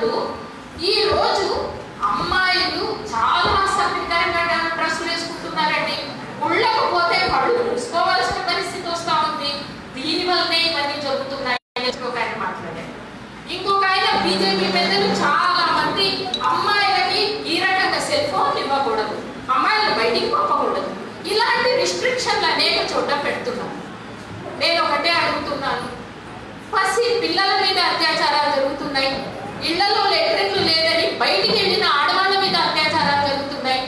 అన్నట్టు ఈ రోజు అమ్మాయిలు చాలా అసభ్యకరంగా డ్రెస్సులు వేసుకుంటున్నారండి. ఉళ్ళకు పోతే కళ్ళు చూసుకోవాల్సిన పరిస్థితి వస్తూ ఉంది. దీనివల్లనే ఇవన్నీ జరుగుతున్నాయి ఒక ఆయన మాట్లాడారు. ఇంకొక ఆయన బీజేపీ పెద్దలు చాలా మంది అమ్మాయిలకి ఈ రకంగా సెల్ ఫోన్ ఇవ్వకూడదు, అమ్మాయిలు బయటికి పంపకూడదు, ఇలాంటి రిస్ట్రిక్షన్లు అనేక చోట్ల పెడుతున్నారు. నేను ఒకటే అడుగుతున్నాను, పసి పిల్లల మీద అత్యాచారాలు జరుగుతున్నాయి, ఇళ్లలో లెటరింగ్లు లేదని బయటికి వెళ్ళిన ఆడవాళ్ళ మీద అత్యాచారాలు జరుగుతున్నాయి,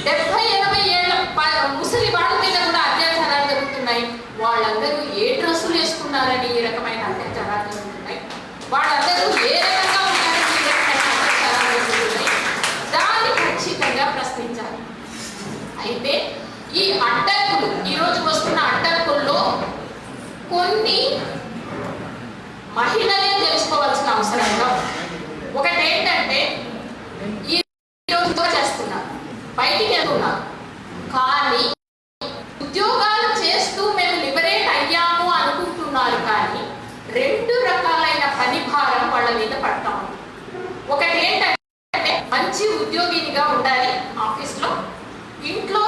70-80 ఏళ్ల ముసలి వాళ్ళ మీద కూడా అత్యాచారాలు జరుగుతున్నాయి. వాళ్ళందరూ ఏ డ్రెస్సులు వేసుకున్నారని ఈ రకమైన అత్యాచారాలు జరుగుతున్నాయి, వాళ్ళందరూ ఏ రకంగా ఉన్నారని ఈ రకమైన అత్యాచారాలు జరుగుతున్నాయి. దాన్ని ఖచ్చితంగా ప్రశ్నించాలి. అయితే ఈ అడ్డంకులు, ఈరోజు వస్తున్న అడ్డంకుల్లో కొన్ని మహిళలే తెలుసుకోవాల్సిన అవసరంగా ఒకటి ఏంటంటే, ఈరోజు చేస్తున్నారు, బయటికి వెళ్తున్నారు, కానీ ఉద్యోగాలు చేస్తూ మేము లిబరేట్ అయ్యాము అనుకుంటున్నారు. కానీ 2 రకాలైన పని భారం వాళ్ళ మీద పడతాం. ఒకటి ఏంటంటే మంచి ఉద్యోగినిగా ఉండాలి, ఆఫీస్లో, ఇంట్లో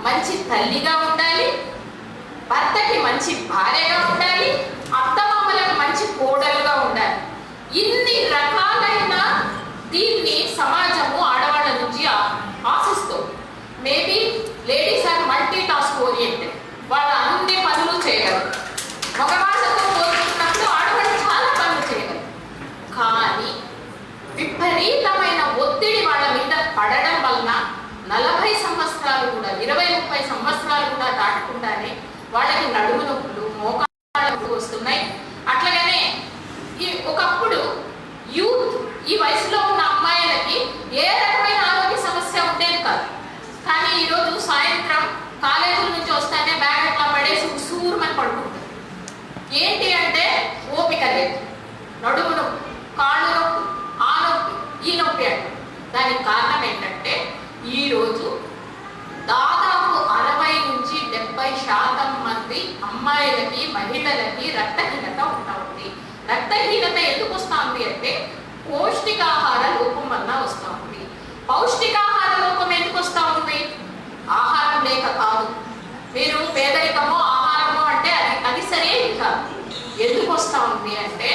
మంచి తల్లిగా ఉండాలి, భర్తకి మంచి భార్యగా ఉండాలి, అత్తమామలకు మంచి కోడలుగా ఉండాలి. ఇన్ని రకాలైన దీన్ని సమాజము ఆడవాళ్ళ నుంచి ఆశిస్తుంది. Maybe ladies are multi task oriented, వాళ్ళు అన్ని పనులు చేయగలరు. మగవాళ్ళతో పోల్చుకున్నప్పుడు ఆడవాళ్ళు చాలా పనులు చేయగలరు. కానీ విపరీతమైన ఒత్తిడి వాళ్ళ మీద పడడం వలన 40 సంవత్సరాలు కూడా, 20-30 సంవత్సరాలు కూడా దాటకుండానే వాళ్ళకి నడుము నొప్పులు, మోకాళ్ళ నొప్పులు వస్తున్నాయి. అట్లాగనే ఒకప్పుడు యూత్, ఈ వయసులో ఉన్న అమ్మాయిలకి ఏ రకమైన ఆరోగ్య సమస్య ఉండేది కాదు. కానీ ఈరోజు సాయంత్రం కాలేజీల నుంచి వస్తానే బ్యాగ్ అట్లా పడేసి ఉసూరుమని పడుకుంటారు. ఏంటి అంటే ఓపిక లేదు, నడుము నొప్పి, కాళ్ళు నొప్పి, ఆ నొప్పి, ఈ నొప్పి అంటే. దానికి కారణం ఏంటంటే ఈరోజు దాదాపు 60-70% మంది అమ్మాయిలకి, మహిళలకి రక్తహీనత ఉంటా ఉంది. రక్తహీనత ఎందుకు వస్తూ ఉంది అంటే పౌష్టికాహార లోపం వల్ల వస్తూ ఉంది. పౌష్టికాహార లోపం ఎందుకు వస్తూ ఉంది? ఆహారం లేక కాదు. మీరు పేదరికమో ఆహారమో అంటే అది సరే కాదు. ఎందుకు వస్తూ ఉంది అంటే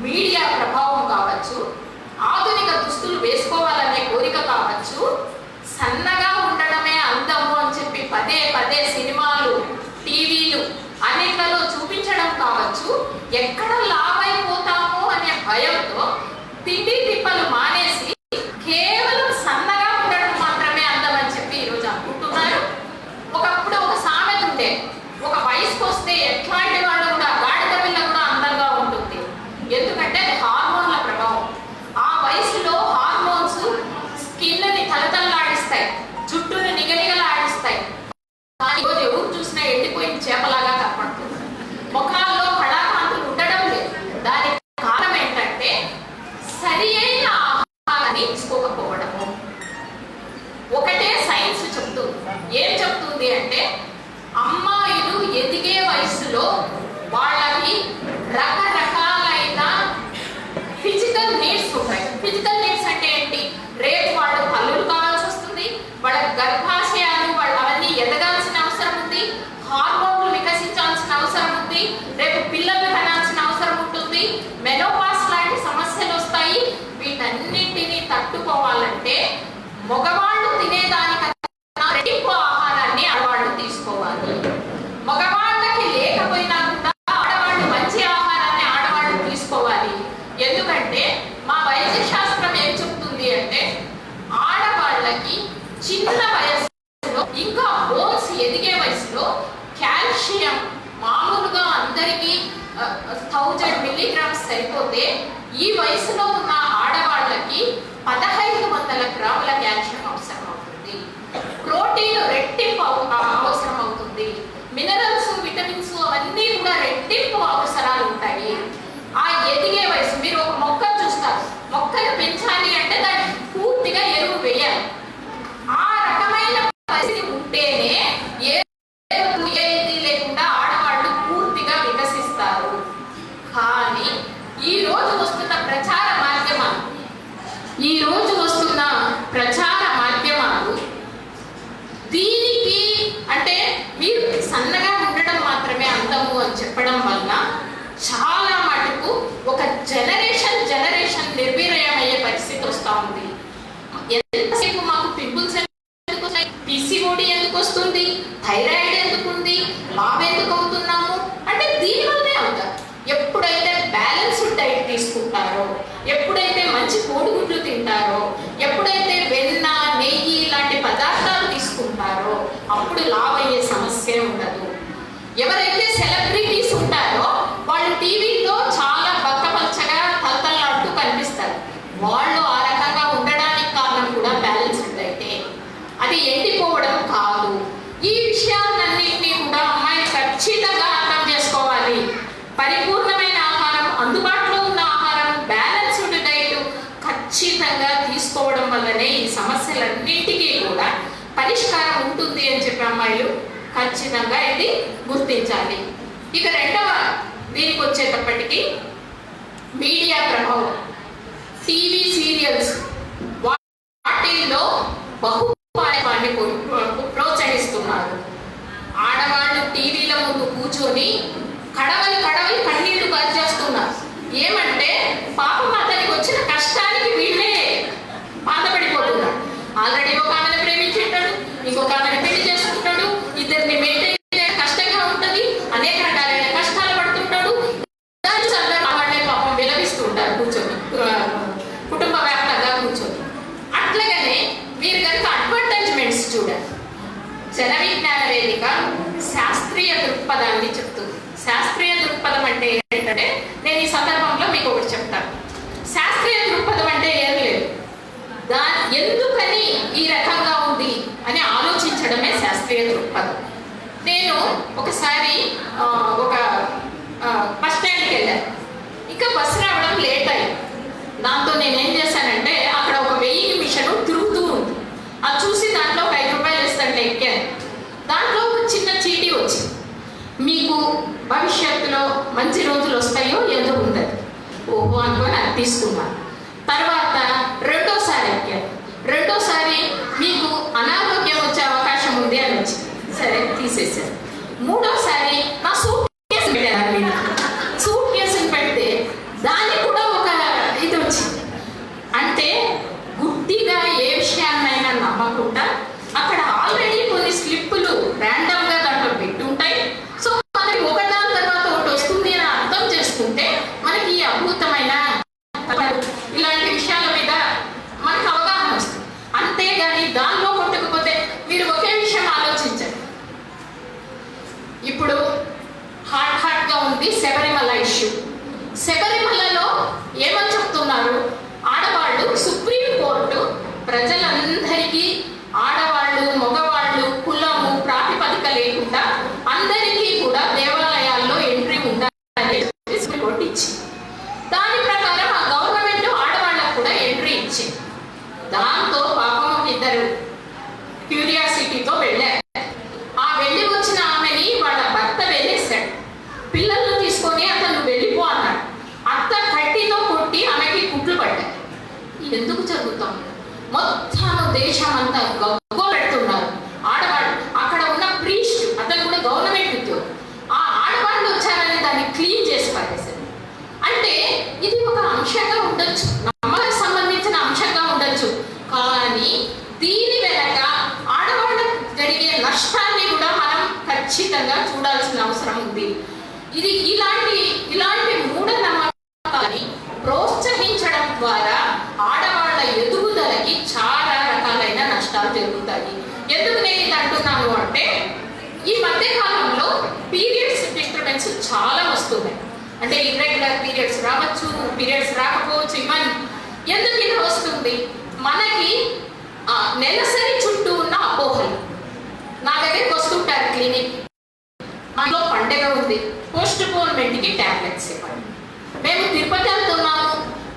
మీడియా ప్రభావం కావచ్చు, ఆధునిక దుస్తులు వేసుకోవాలనే కోరిక కావచ్చు, సన్నగా ఉండడమే అందము అని చెప్పి పదే సినిమాలు, టీవీలు అన్నిట్లలో చూపించడం కావచ్చు, ఎక్కడ లావైపోతాము అనే భయంతో తిండి తిప్పలు మానేసి కేవలం సన్నగా ఉండడం మాత్రమే అందం అని చెప్పి ఈరోజు అనుకుంటున్నారు. ఒకప్పుడు ఒక సామెత ఉండే, ఒక వయసుకు వస్తే ఎట్లాంటి వాళ్ళు కూడా, గాడిద పిల్ల కూడా అందంగా ఉంటుంది. ఎందుకంటే అది హార్మోన్ల ప్రభావం. ఆ వయసులో హార్మోన్స్ స్కిన్ని తలతల్లాడిస్తాయి, జుట్టును నిగనిగలాడిస్తాయి. కానీ ఈరోజు ఎవరు చూసినా ఎండిపోయిన చేపలాగా కనపడుతుంది, ముఖాల్లో కళాకాంతులు ఉండడం లేదు. దానికి కారణం ఏంటంటే సరి అయిన ఆహారాన్ని తీసుకోకపోవడము. ఒకటే సైన్స్ చెప్తుంది. ఏం చెప్తుంది అంటే అమ్మాయిలు ఎదిగే వయసులో వాళ్ళకి రకరకాలైన ఫిజికల్ నీడ్స్ ఉంటాయి. ఫిజికల్ నీడ్స్ అంటే ఏంటి? రేపు వాళ్ళు పళ్ళులు కావాల్సి వస్తుంది, వాళ్ళ గర్భాశయాలు అవన్నీ ఎదగాల్సిన అవసరం ఉంది, హార్మోన్లు వికసించాల్సిన అవసరం ఉంది, రేపు పిల్లలు కనాల్సిన అవసరం ఉంటుంది, మెనోపాస్ లాంటి సమస్యలు వస్తాయి. వీటన్నింటినీ తట్టుకోవాలంటే మగవాళ్ళు తినేదానికన్నా రెట్టింపు ఆహారాన్ని ఆడవాళ్ళు తీసుకోవాలి. మగవాళ్ళకి లేకపోయినా కూడా ఆడవాళ్ళు మంచి ఆహారాన్ని ఆడవాళ్ళు తీసుకోవాలి. ఎందుకంటే మా వైద్య శాస్త్రం ఏం చెప్తుంది అంటే ఆడవాళ్ళకి చిన్న వయసులో, ఇంకా బోన్స్ ఎదిగే వయసులో కాల్షియం మామూలుగా అందరికీ 1000 మిల్లీగ్రామ్స్ సరిపోతే ఈ వయసులో ఉన్న ఆడవాళ్ళకి 1500 గ్రాముల కాల్షియం అవసరం అవుతుంది. ప్రోటీన్ రెట్టింపు అవసరం అవుతుంది. మినరల్స్, విటమిన్స్ అవన్నీ కూడా రెట్టింపు అవసరాలు ఉంటాయి. ఆ ఎదిగే వయసు, మీరు ఒక మొక్కను చూస్తారు, మొక్కను పెంచాలి అంటే దాన్ని పూర్తిగా ఎరువు వేయాలి. ఆ రకమైన పరిస్థితి ఉంటేనే ఏది లేకుండా ఆడవాళ్ళు పూర్తిగా వికసిస్తారు. కానీ ఈ రోజు వస్తున్న ప్రచార మాధ్యమాలు ఈ రోజు వస్తున్న ప్రచార మాధ్యమాలు దీనికి అంటే మీరు సన్నగా ఉండడం మాత్రమే అందము అని చెప్పడం వల్ల చాలా మటుకు ఒక జనరేషన్ నిర్వీర్యమయ్యే పరిస్థితి వస్తూ ఉంది. ఎంతసేపు మాకు పింపుల్స్ ఎందుకు వస్తాయి, పిసిఓడి ఎందుకు వస్తుంది, థైరాయిడ్ ఎందుకు ఉంది, లావ్ ఎందుకు అవుతున్నాము అంటే దీనివల్లనే అవుతారు. ఎప్పుడైతే బ్యాలెన్స్డ్ డైట్ తీసుకుంటారో, ఎప్పుడైతే మంచి కోడిగుడ్లు తింటారో, ఎప్పుడైతే వెన్న నెయ్యి లాంటి పదార్థాలు తీసుకుంటారో అప్పుడు లావ్ అయ్యే సమస్య ఉండదు. ఎవరైతే సెలబ్రిటీస్ ఉంటారో వాళ్ళు టీవీలో చాలా బక్కపల్చగా తలతలాడుతూ కనిపిస్తారు. వాళ్ళు ఆ రకంగా ఉండడానికి కారణం కూడా బ్యాలెన్స్డ్ డైటే, అది ఎండిపోవడం కాదు. ఈ విషయాలన్నింటినీ కూడా అమ్మాయి ఖచ్చితంగా అర్థం చేసుకోవాలి. పరిపూర్ణమైన ఆహారం, అందుబాటులో ఉన్న ఆహారం, బ్యాలెన్స్డ్ డైట్ ఖచ్చితంగా తీసుకోవడం వల్లనే ఈ సమస్యలన్నింటికీ కూడా పరిష్కారం ఉంటుంది అని చెప్పి అమ్మాయిలు ఖచ్చితంగా ఇది గుర్తించాలి. ఇక రెండవ దీనికి వచ్చేటప్పటికి మీడియా ప్రభావం, టీవీ సీరియల్స్ వాటిల్లో బహుపాయవాన్ని ప్రోత్సహిస్తున్నారు. ఆడవాళ్ళు టీవీల ముందు కూర్చొని కడవలి కన్నీళ్లు చేస్తున్నారు. ఏమంటే పాపం అతనికి వచ్చిన కష్టానికి వీళ్ళే బాధపడిపోతున్నారు. ఆల్రెడీ ఒక ఆమెను ప్రేమించుంటాడు, ఇంకొక ఆమెను పెళ్లి చేసుకుంటాడు, ఇద్దరిని మెయింటైన్ చేయడం కష్టంగా ఉంటుంది, అనేక రకాలైన కష్టాలు పడుతుంటాడు. వాళ్ళే పాపం విలపిస్తుంటారు కూర్చొని, కుటుంబ వ్యాప్తంగా కూర్చొని. అట్లాగనే మీరు కనుక అడ్వర్టైజ్మెంట్స్ చూడాలి. జన విజ్ఞాన వేదిక శాస్త్రీయ దృక్పథాన్ని చెప్తుంది. శాస్త్రీయ దృక్పథం అంటే ఏంటంటే, నేను ఈ సందర్భంలో మీకు ఒకటి చెప్తాను. శాస్త్రీయ దృక్పథం అంటే ఏం లేదు, ఎందుకని ఈ రకంగా ఉంది అని ఆలోచించడమే శాస్త్రీయ దృక్పథం. నేను ఒకసారి ఒక బస్ స్టాండ్కి వెళ్ళాను. ఇంకా బస్సు రావడం లేట్ అయింది. దాంతో నేనేం చేశానంటే అక్కడ ఒక వెయ్యి మిషన్ తిరుగుతూ ఉంది. అది చూసి దాంట్లో ఒక 5 రూపాయలు ఇస్తాను ఎక్కాను. దాంట్లో ఒక చిన్న చీటీ వచ్చింది, మీకు భవిష్యత్తులో మంచి రోజులు వస్తాయో ఏదో ఉంది. ఓహో అనుకొని అది తీసుకున్నాను. తర్వాత రెండోసారి ఎక్కాను. రెండోసారి మీకు అనారోగ్యం వచ్చే అవకాశం ఉంది అని వచ్చింది. సరే తీసేసాను. మూడోసారి నా సూట్ కేసు పెట్టాను. సూట్ కేసుని పెడితే దానికి కూడా ఒక ఇది వచ్చింది. అంటే గుడ్డిగా ఏ విషయాన్నైనా నమ్మకుండా అక్కడ ఆల్రెడీ కొన్ని స్లిప్పులు ర్యాండమ్గా దాంట్లో పెట్టి ఉంటాయి. సో మనకి ఒకదాని తర్వాత ఒకటి వస్తుంది అని అర్థం చేసుకుంటే మనకి ఈ అద్భుతమైన ఇలాంటి విషయాల మీద మనకు అవగాహన వస్తుంది. అంతేగాని దానిలో కొట్టకపోతే మీరు ఒకే విషయం ఆలోచించండి. ఇప్పుడు హాట్గా ఉంది శబరిమల ఇష్యూ. శబరిమలలో ఏమని చెప్తున్నారు, ఆడవాళ్ళు సుప్రీంకోర్టు ప్రజలందరికీ ఆడవాళ్ళు మగవాళ్ళు కులము ప్రాతిపదిక లేకుండా అందరికీ కూడా దేవాలయాల్లో ఎంట్రీ ఉండాలని సుప్రీంకోర్టు ఇచ్చింది. దాని ప్రకారం ఆ గవర్నమెంట్ ఆడవాళ్ళకు కూడా ఎంట్రీ ఇచ్చింది. దాంతో పాపం ఇద్దరు క్యూరియాసిటీతో వెళ్ళారు. ఆ వెళ్ళి వచ్చిన ఆమెని వాళ్ళ భర్త వెళ్ళేశాడు. పిల్లలను తీసుకొని అతను వెళ్ళిపో అన్నాడు. అత్త కట్టితో కొట్టి ఆమెకి కుట్లు పడ్డాయి. ఎందుకు జరుగుతాం? మొత్తం దేశం అంతా గొప్ప పెడుతున్నారు ఆడవాళ్ళు. అక్కడ ఉన్న ప్రీస్ట్ అతను కూడా గవర్నమెంట్ ఉద్యోగం. ఆ ఆడవాళ్ళు వచ్చారని దాన్ని క్లీన్ చేసి పడేశారు. అంటే ఇది ఒక అంశంగా ఉండొచ్చు, నమ్మకానికి సంబంధించిన అంశంగా ఉండొచ్చు. కానీ దీని వెనక ఆడవాళ్ళకు జరిగే నష్టాన్ని కూడా మనం ఖచ్చితంగా చూడాల్సిన అవసరం ఉంది. ఇది ఇలాంటి మూఢనమ్మకాన్ని ప్రోత్సహించడం ద్వారా ఆడవాళ్ళ ఎదుగుదలకి చాలా రకాలైన నష్టాలు జరుగుతాయి. ఎందుకు నేను ఇది అంటున్నాను అంటే, ఈ మధ్య కాలంలో పీరియడ్స్ డిస్టర్బెన్స్ చాలా వస్తున్నాయి. అంటే ఇర్రెగ్యులర్ పీరియడ్స్ రావచ్చు, పీరియడ్స్ రాకపోవచ్చు. ఇవన్నీ ఎందుకు ఇది వస్తుంది? మనకి నెలసరి చుట్టూ ఉన్న అపోహలు. నా దగ్గరికి వస్తుంటారు క్లినిక్, మాలో పండగ ఉంది, పోస్ట్ పోన్మెంట్కి ట్యాబ్లెట్స్ ఇవ్వండి. మేము తిరుపతి వెళ్తున్నాము,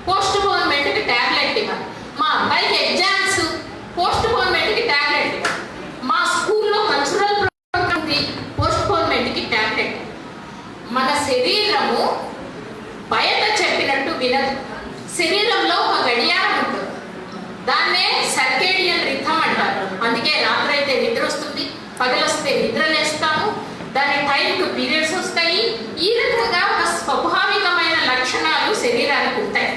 పోస్ట్ పోన్మెంట్కి ట్యాబ్లెట్ ఇవ్వండి. మా అబ్బాయికి ఎగ్జామ్స్, పోస్ట్ పోన్మెంట్కి ట్యాబ్లెట్ ఇవ్వండి. మా స్కూల్లో కల్చరల్ ప్రోగ్రామ్ ఉంది, పోస్ట్ పోన్మెంట్కి ట్యాబ్లెట్. మన శరీరము బయట చెప్పినట్టు వినదు. శరీరంలో ఒక గడియారం ఉంటుంది. పగలొస్తే నిద్రలేస్తాము, దాని టైంకు పీరియడ్స్ వస్తాయి. ఈ రకంగా ఒక స్వాభావికమైన లక్షణాలు శరీరానికి ఉంటాయి.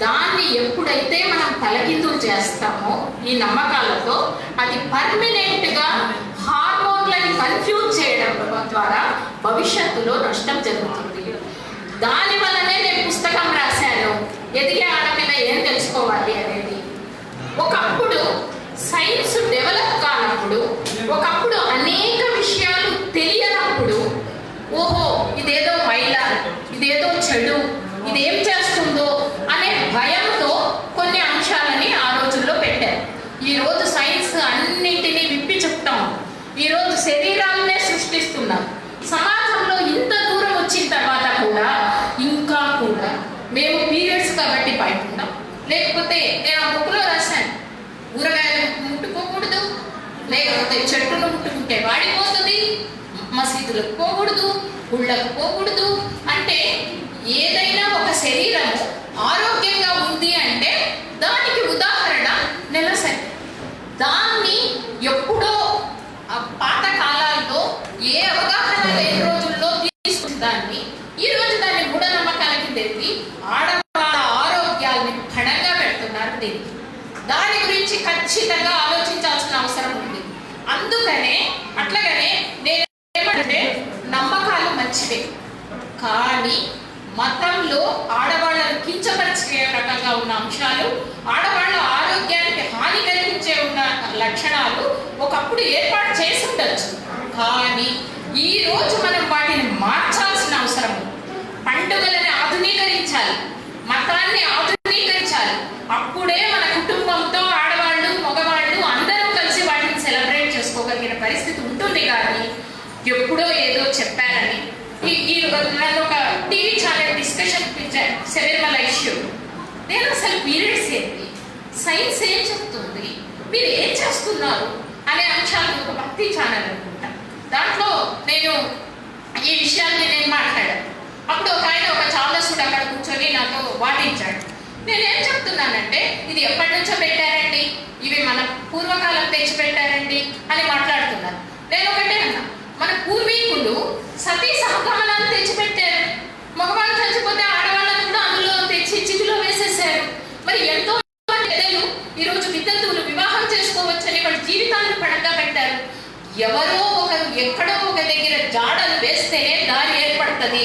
దాన్ని ఎప్పుడైతే మనం తలకిందులు చేస్తామో ఈ నమ్మకాలతో, అది పర్మనెంట్గా హార్మోన్లని కన్ఫ్యూజ్ చేయడం ద్వారా భవిష్యత్తులో నష్టం జరుగుతుంది. దాని వల్లనే నేను పుస్తకం రాశాను, ఎదిగే ఆడపిల్ల ఏం తెలుసుకోవాలి అనేది. ఒకప్పుడు సైన్స్ డెవలప్ కానప్పుడు, ఒకప్పుడు అనేక విషయాలు తెలియనప్పుడు, ఓహో ఇదేదో మైల, ఇదేదో చెడు, ఇదేం చేస్తుందో అనే భయంతో కొన్ని అంశాలని ఆ రోజుల్లో పెట్టారు. ఈరోజు సైన్స్ అన్నింటినీ విప్పి చెప్తాం. ఈరోజు శరీరాలనే సృష్టిస్తున్నాం. సమాజంలో ఇంత దూరం వచ్చిన తర్వాత కూడా ఇంకా కూడా మేము పీరియడ్స్ కాబట్టి భయపడ్డాం. లేకపోతే నేను ఆ బుక్లో రాశాను, ఊరగాయలు ముట్టుకోకూడదు, లేకపోతే చెట్టును ముట్టుకుంటే వాడిపోతుంది, మసీదులకు పోకూడదు, గుళ్ళకు పోకూడదు. అంటే ఏదైనా ఒక శరీరము ఆరోగ్యంగా ఉంది అంటే దానికి ఉదాహరణ నెలసరి. దాన్ని ఎప్పుడో పాత కాలాల్లో ఏ అవగాహన లేని రోజుల్లో తీసుకుని దాన్ని ఈ రోజు దాన్ని మూఢనమ్మకాల కింద ఎత్తి ఆడవాళ్ళ ఆరోగ్యాన్ని ఘనంగా పెడుతున్నారు. దీనికి దాని గురించి ఖచ్చితంగా ఆలోచించాల్సిన అవసరం ఉంది. అందుకనే అట్లాగనే నేను ఏమంటే, నమ్మకాలు మంచివే, కానీ మతంలో ఆడవాళ్ళను కించపరిచే రకంగా ఉన్న అంశాలు, ఆడవాళ్ళ ఆరోగ్యానికి హాని కలిగించే ఉన్న లక్షణాలు ఒకప్పుడు ఏర్పాటు చేసి ఉండొచ్చు. కానీ ఈ రోజు మనం వాటిని మార్చాల్సిన అవసరం ఉంది. పండుగలను ఆధునీకరించాలి, మతాన్ని ఆధునీకరించాలి. అప్పుడే మన కుటుంబంతో ఆడవాళ్ళు మగవాళ్ళు అందరూ కలిసి వాటిని సెలబ్రేట్ చేసుకోగలిగిన పరిస్థితి ఉంటుంది. కానీ ఎప్పుడో ఏదో చెప్పారని నన్ను ఒక టీవీ ఛానల్ డిస్కషన్ పిలిచారు, శబరిమల ఇష్యూ. నేను అసలు పీరియడ్స్ ఏంటి, సైన్స్ ఏం చెప్తుంది, మీరు ఏం చేస్తున్నారు అనే అంశాలు ఒక భక్తి ఛానల్ అనుకుంటా. దాంట్లో నేను ఈ విషయాన్ని నేను మాట్లాడాను. అప్పుడు ఒక ఆయన, ఒక చాలసుడు అక్కడ కూర్చొని నాతో వాటించాడు. నేనేం చెప్తున్నానంటే, ఇది ఎప్పటి నుంచో పెట్టారండి, ఇవి మన పూర్వకాలం తెచ్చి పెట్టారండి అని మాట్లాడుతున్నారు. నేను ఒకటే అన్నా, మన పూర్వీకులు సతీ సహగమనాన్ని తెచ్చిపెట్టారు. మగవాళ్ళు చచ్చిపోతే ఆడవాళ్ళని కూడా అందులో తెచ్చి చితిలో వేసేసారు. మరి ఎంతో పెద్దలు ఈరోజు వితంతువులు వివాహం చేసుకోవచ్చని వాళ్ళ జీవితాలను పడంగా పెట్టారు. ఎవరో ఒకరు ఎక్కడో ఒక దగ్గర జాడలు వేస్తేనే దారి ఏర్పడుతుంది.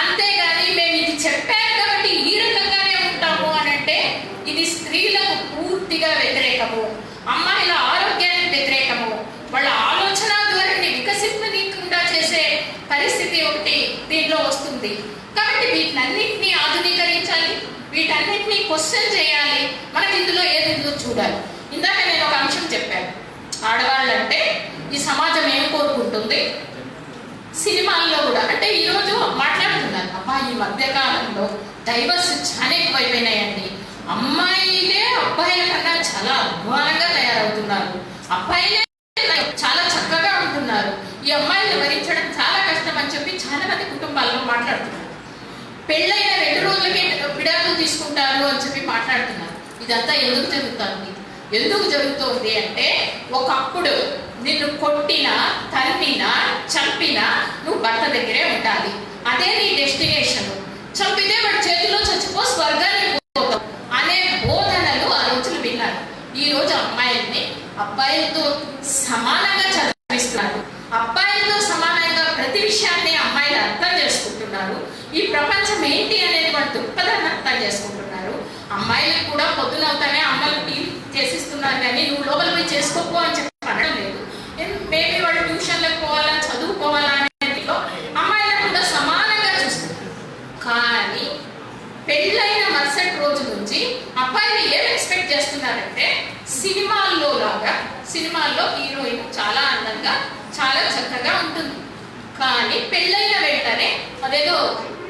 అంతేగాని మేము ఇది చెప్పారు కాబట్టి ఈ రకంగానే ఉంటాము అని అంటే ఇది స్త్రీలకు పూర్తిగా వ్యతిరేకము, అమ్మాయిల ఆరోగ్యానికి వ్యతిరేకము, వాళ్ళ ఆలోచన ధోరణిని వికసింపనీయకుండా చేసే పరిస్థితి ఒకటి దీనిలో వస్తుంది. కాబట్టి వీటన్నిటినీ ఆధునీకరించాలి, వీటన్నిటినీ క్వశ్చన్ చేయాలి, మనకి ఇందులో ఏదో చూడాలి. ఇందాక నేను ఒక అంశం చెప్పాను, ఆడవాళ్ళంటే ఈ సమాజం ఏం కోరుకుంటుంది. సినిమాల్లో కూడా అంటే ఈరోజు మాట్లాడుతున్నారు, అబ్బా ఈ మధ్యకాలంలో డైవర్స్ చాలా ఎక్కువైపోయినాయండి, అమ్మాయిలే అబ్బాయిల కన్నా చాలా అధ్వానంగా తయారవుతున్నారు, అబ్బాయిలే చాలా చక్కగా ఉంటున్నారు, ఈ అమ్మాయిలు భరించడం చాలా కష్టం అని చెప్పి చాలా మంది కుటుంబాల్లో మాట్లాడుతున్నారు. పెళ్ళైన 2 రోజులకే విడాకులు తీసుకుంటారు అని చెప్పి మాట్లాడుతున్నారు. ఇదంతా ఎందుకు జరుగుతుంది అంటే, ఒకప్పుడు నిన్ను కొట్టినా, తన్నినా, చంపినా నువ్వు భర్త దగ్గరే ఉండాలి, అదే నీ డెస్టినేషన్. చంపితే వాడి చేతిలో చచ్చిపో, స్వర్గానికి పోతావు అనే బోధనలు ఆ రోజులు విన్నారు. ఈ రోజు అమ్మాయిల్ని అబ్బాయిలతో సమానంగా చదివిస్తున్నారు, అబ్బాయిలతో సమానంగా ప్రతి విషయాన్ని అమ్మాయిలు అర్థం చేసుకుంటున్నారు. ఈ ప్రపంచం ఏంటి అనేది వాళ్ళ దృక్పథాన్ని అర్థం చేసుకుంటున్నారు. అమ్మాయిలకు కూడా పొద్దునవుతానే అమ్మలు టీ చేసిస్తున్నారు, కానీ నువ్వు లోపల పోయి చేసుకోపో అని చెప్పి అనడం లేదు. మేబీ వాళ్ళు ట్యూషన్లకు పోవాలా, చదువుకోవాలా అనేటిలో అమ్మాయిలను కూడా సమానంగా చూస్తున్నారు. కానీ పెళ్ళైన మరుసటి రోజు నుంచి అబ్బాయిలు ఏం ఎక్స్పెక్ట్ చేస్తున్నారంటే, సినిమాల్లో హీరోయిన్ చాలా అందంగా చాలా చక్కగా ఉంటుంది, కానీ పెళ్ళైన వెంటనే అదేదో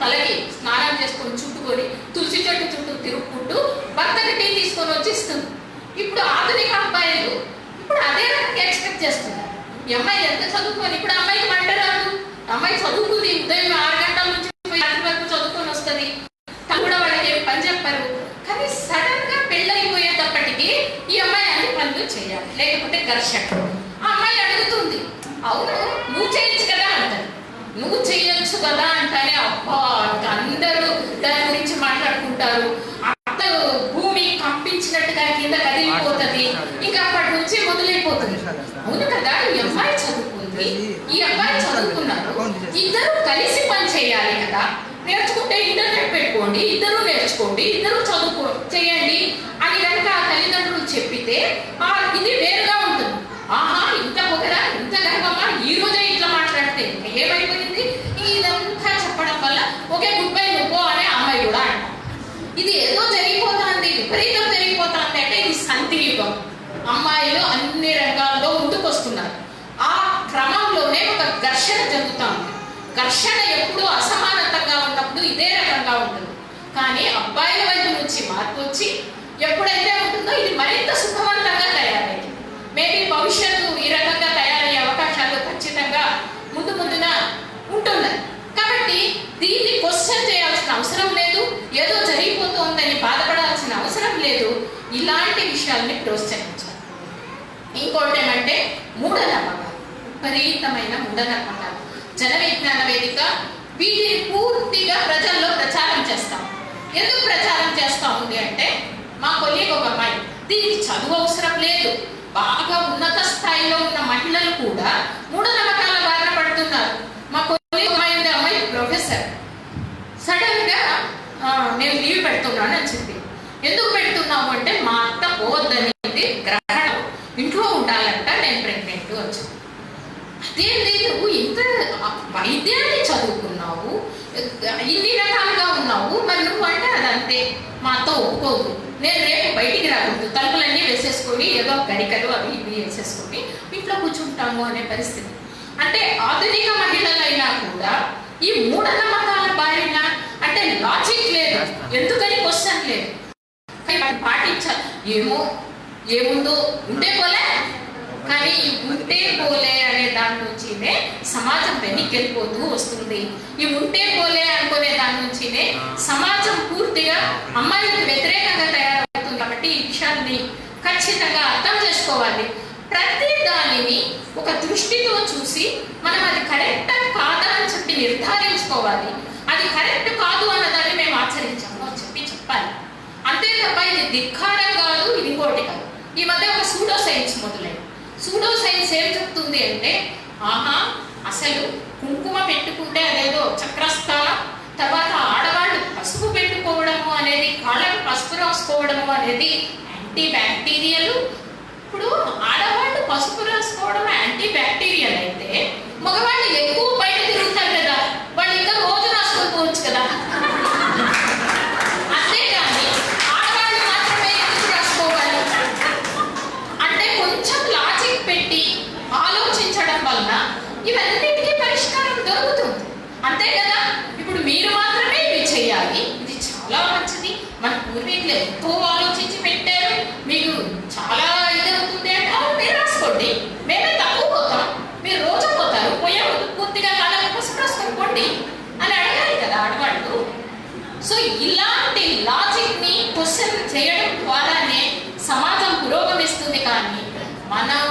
తలకి స్నానం చేసుకొని చుట్టుకొని తులసి చెట్టు చుట్టూ తిరుగుకుంటూ భర్తకి టీ తీసుకొని వచ్చి ఇస్తుంది. ఇప్పుడు ఆధునిక అబ్బాయిలు ఇప్పుడు అదే రకంగా ఎక్స్పెక్ట్ చేస్తున్నారు. ఈ అమ్మాయి ఎంత చదువుకొని, ఇప్పుడు అమ్మాయికి మంట రాదు, అమ్మాయి చదువుకుంది, ఉదయం 6 గంటల నుంచి రాత్రి వరకు చదువుకొని వస్తుంది, కూడా వాళ్ళకి పని చెప్పారు. కానీ సడన్ గా పెళ్ళైపోయేటప్పటికీ ఈ అమ్మాయి అన్ని పనులు చేయాలి, లేకపోతే ఘర్షణ. ఆ అమ్మాయి అడుగుతుంది, అవును నువ్వు చేయొచ్చు కదా అంటారు. నువ్వు చేయొచ్చు కదా అంటానే అబ్బా అందరూ దాని గురించి మాట్లాడుకుంటారు. అసలు భూమి కంపించినట్టుగా కింద కదిలిపోతుంది. ఇంకా అప్పటి నుంచి మొదలైపోతుంది. అవును కదా, ఈ అమ్మాయి చదువుకుంది, ఈ అబ్బాయి చదువుకున్నారు, ఇద్దరు కలిసి పని చేయాలి కదా. నేర్చుకుంటే ఇంటర్నెట్ పెట్టుకోండి, ఇద్దరు నేర్చుకోండి, ఇద్దరు చదువుకో చేయండి అని కనుక ఆ తల్లిదండ్రులు చెప్పితే ఇది వేరుగా ఉంటుంది. ఆహా ఇంత పొగరా, ఇంత గర్వమా, ఈ రోజే ఇట్లా మాట్లాడితే ఏమైపోయింది. ఇదంతా చెప్పడం వల్ల ఒకే గుడ్ బై నువ్వు అనే అమ్మాయి కూడా అంట. ఇది ఏదో జరిగిపోతుంది, విపరీతం జరిగిపోతుంది అంటే ఇది సంతి యుగం. అమ్మాయిలు అన్ని రంగాల్లో ముందుకు వస్తున్నారు. ఆ క్రమంలోనే ఒక ఘర్షణ జరుగుతుంది. ఘర్షణ ఎప్పుడు అసమానతంగా ఉన్నప్పుడు ఇదే రకంగా ఉంటుంది. కానీ అబ్బాయిల వైపు నుంచి మార్పు వచ్చి ఎప్పుడైతే ఉంటుందో ఇది మరింత సుఖవంతంగా తయారైంది. మేబీ భవిష్యత్తు ఈ రకంగా తయారయ్యే అవకాశాలు ఖచ్చితంగా ముందున ఉంటున్నాయి. కాబట్టి దీన్ని క్వశ్చన్ చేయాల్సిన అవసరం లేదు, ఏదో జరిగిపోతుందని బాధపడాల్సిన అవసరం లేదు. ఇలాంటి విషయాల్ని ప్రోత్సహించాలి. ఇంకోటి ఏమంటే మూఢనమ్మకాలు, విపరీతమైన మూఢనమ్మకాలు. జన విజ్ఞాన వేదిక వీటిని పూర్తిగా ప్రజల్లో ప్రచారం చేస్తాం. ఎందుకు ప్రచారం చేస్తా ఉంది అంటే మా కొలీగ్ ఒక అమ్మాయి, దీనికి చదువు అవసరం లేదు, బాగా ఉన్నత స్థాయిలో ఉన్న మహిళలు కూడా మూఢనమ్మకాల బారిన పడుతున్నారు. మా కొలీగ్ అమ్మాయి ప్రొఫెసర్ సడన్ గా నేను లీవ్ పెడుతున్నాను అని చెప్పి. ఎందుకు పెడుతున్నాము అంటే మా అత్త పోవద్దనేది గ్రహణం, ఇంట్లో ఉండాలంట, నేను ప్రెగ్నెంట్ అని చెప్పి. అదేంటి నువ్వు ఇంత వైద్యాన్ని చదువుకున్నావు, ఇన్ని రకాలుగా ఉన్నావు, మరి నువ్వు అంటే అదంతే, మా అత్త ఒప్పుకోదు, నేను రేపు బయటికి రాకూడదు, తలుపులన్నీ వేసేసుకొని ఏదో గడికలు అవి ఇవి వేసేసుకొని ఇంట్లో కూర్చుంటాము అనే పరిస్థితి. అంటే ఆధునిక మహిళలైనా కూడా ఈ మూఢనమ్మకాల బారిన అంటే లాజిక్ లేదు, ఎందుకని క్వశ్చన్ లేదు, పాటించాలి. ఏముందో ఉంటే పోలే, కానీ ఉంటే పోలే అనే దాని నుంచినే సమాజం వెనక్కెళ్ళిపోతూ వస్తుంది. ఈ ఉంటే పోలే అనుకునే దాని నుంచినే సమాజం పూర్తిగా అమ్మాయిలకు వ్యతిరేకంగా తయారవుతుంది. కాబట్టి ఈ విషయాన్ని ఖచ్చితంగా అర్థం చేసుకోవాలి. ప్రతి దానిని ఒక దృష్టితో చూసి మనం అది కరెక్టా కాదా అని చెప్పి నిర్ధారించుకోవాలి. అది కరెక్ట్ కాదు అన్నదాన్ని మేము ఆచరించాము అని చెప్పాలి. అంతే తప్ప ఇది ధిక్కారం కాదు, ఇది ఇంకోటి కాదు. ఈ మధ్య ఒక సూడో సైన్స్ మొదలైంది. సూడో సైన్స్ ఏం చెప్తుంది అంటే అసలు కుంకుమ పెట్టుకుంటే అదేదో చక్రస్థానం, తర్వాత ఆడవాళ్ళు పసుపు పెట్టుకోవడము అనేది, కాళ్ళకు పసుపు రాసుకోవడము అనేది యాంటీ బ్యాక్టీరియల్. ఇప్పుడు ఆడవాళ్ళు పసుపు రాసుకోవడం యాంటీ బ్యాక్టీరియల్ అయితే మగవాళ్ళు ఎక్కువ బయట తిరుగుతారు కదా, వాళ్ళు ఇంకా రోజు రాసుకొని పోవచ్చు కదా. అంతేగాని ఆడవాళ్ళు మాత్రమే ఎందుకు రాసుకోవాలి అంటే కొంచెం లాజిక్ పెట్టి ఆలోచించడం వల్ల ఇవన్నిటికీ పరిష్కారం దొరుకుతుంది. అంతే కదా. ఇప్పుడు మీరు మాత్రమే ఇవి చేయాలి, ఇది చాలా మంచిది, మన పూర్వీకులు ఎంతో ఆలోచించి పెట్టారు, మీకు చాలా ఇది అవుతుంది అంటే మీరు రాసుకోండి, మేమే తక్కువ పోతాం, మీరు రోజు పోతారు, పోయే పూర్తిగా కాలం కోసం రాసుకోండి అని అడగాలి కదా ఆడవాళ్ళు. సో ఇలాంటి లాజిక్ ని క్వశ్చన్ చేయడం ద్వారానే సమాజం పురోగమిస్తుంది. కానీ మనం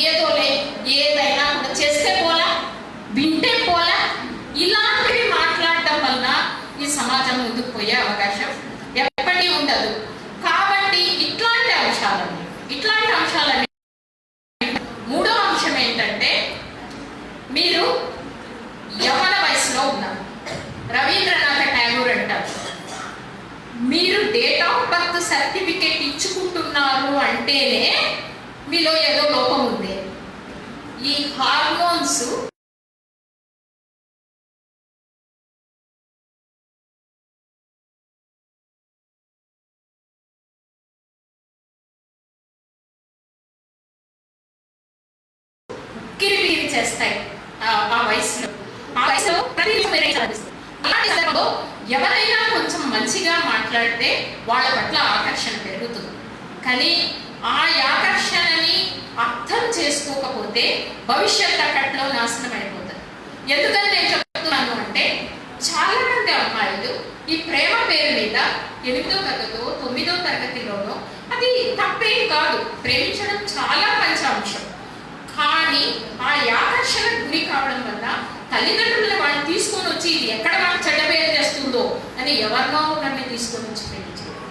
ఏదోలే ఏదైనా చేస్తే పోలా, వింటే పోలా, ఇలాంటివి మాట్లాడటం వల్ల ఈ సమాజం ముందుకు పోయే అవకాశం ఎప్పటికీ ఉండదు. కాబట్టి ఇట్లాంటి అంశాలని మూడో అంశం ఏంటంటే మీరు యవ్వన వయసులో ఉన్నారు. రవీంద్రనాథ ట్యాగూర్ అంటారు, మీరు డేట్ ఆఫ్ బర్త్ సర్టిఫికేట్ ఇచ్చుకుంటున్నారు అంటేనే మీలో ఏదో లోపం ఉంది. ఈ హార్మోన్స్ కిరిపిరి చేస్తాయి. ఆ వయసులో ఎవరైనా కొంచెం మంచిగా మాట్లాడితే వాళ్ళ పట్ల ఆకర్షణ పెరుగుతుంది. కానీ ఆ ఆకర్షణని అర్థం చేసుకోకపోతే భవిష్యత్ అక్కట్లో నాశనం అయిపోతుంది. ఎందుకని నేను చెప్తున్నాను అంటే చాలా మంది అమ్మాయిలు ఈ ప్రేమ పేరు మీద 8వ తరగతిలో 9వ తరగతిలోనో, అది తప్పేం కాదు, ప్రేమించడం చాలా మంచి అంశం. కానీ ఆ ఆకర్షణ గురి కావడం వల్ల తల్లిదండ్రులను వాళ్ళు తీసుకొని వచ్చి ఇది ఎక్కడ వాళ్ళకి చెడ్డ పేరు చేస్తుందో అని ఎవరినో నన్ను తీసుకొని వచ్చి పెళ్లి చేయడం.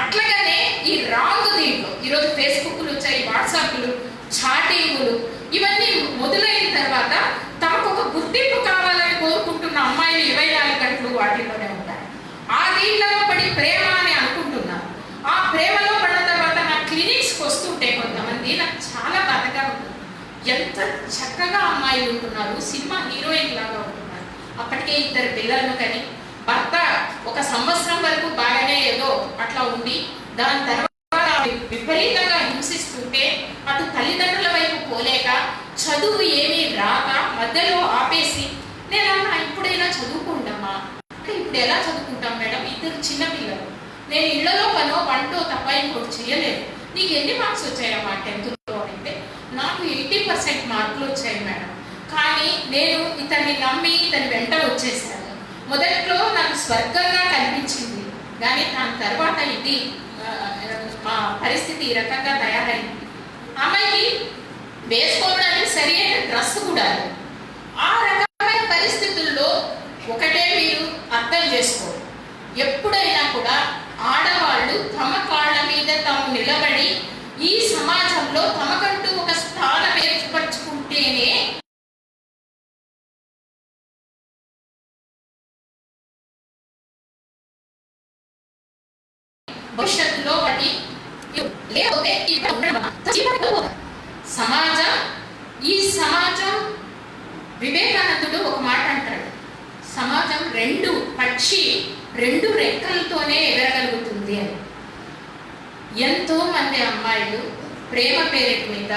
అట్లాగనే ఈ రాంగ్ దీంట్లో ఈరోజు ఫేస్బుక్లు వచ్చాయి, వాట్సాప్లు, చాటింగులు ఇవన్నీ మొదలైన తర్వాత తమకు ఒక గుర్తింపు కావాలని కోరుకుంటున్న అమ్మాయిలు 24 గంటలు వాటిలోనే ఉంటారు. ఆ దీంట్లో పడి ప్రేమ అని అనుకుంటున్నారు. ఆ ప్రేమలో పడిన తర్వాత నా క్లినిక్స్కి వస్తుంటే కొంతమంది నాకు చాలా బాధగా ఉంటుంది. ఎంత చక్కగా అమ్మాయిలు ఉంటున్నారు, సినిమా హీరోయిన్ లాగా ఉంటున్నారు. అప్పటికే 2 పిల్లలను కానీ భర్త 1 సంవత్సరం వరకు బాగానే ఏదో అట్లా ఉండి దాని తర్వాత విపరీతంగా హింసిస్తుంటే అటు తల్లిదండ్రుల వైపు పోలేక చదువు ఏమీ రాక మధ్యలో ఆపేసి నేనన్నా ఇప్పుడైనా చదువుకుంటామా అంటే ఇప్పుడు ఎలా చదువుకుంటాం మేడం, 2 చిన్న పిల్లలు, నేను ఇళ్లలో పనో వంటో తప్ప ఇంకోటి చేయలేదు, నీకు ఎన్ని మార్క్స్ వచ్చాయమ్మా 10th అంటే నాకు 80% మార్కులు వచ్చాయి మేడం, కానీ నేను ఇతన్ని నమ్మి ఇతని వెంట వచ్చేసాను. మొదట్లో నాకు స్వర్గంగా కనిపించింది, కానీ దాని తర్వాత ఇది మా పరిస్థితి ఈ రకంగా తయారైంది. అమ్మాయికి వేసుకోవడానికి సరి అయిన డ్రెస్ కూడా ఆ రకమైన పరిస్థితుల్లో ఒకటే మీరు అర్థం చేసుకోండి, ఎప్పుడైనా కూడా ఆడవాళ్ళు తమ కాళ్ళ మీద తాము నిలబడి ఈ సమాజంలో తమకంటూ ఒక స్థానం ఏర్పరచుకుంటేనే భవిష్యత్తులో వాటి లేకపోతే సమాజం ఈ సమాజం వివేకానందుడు ఒక మాట అంటాడు, సమాజం పక్షి 2 రెక్కలతోనే ఎగరగలుగుతుంది అని. ఎంతో మంది అమ్మాయిలు ప్రేమ పేరు మీద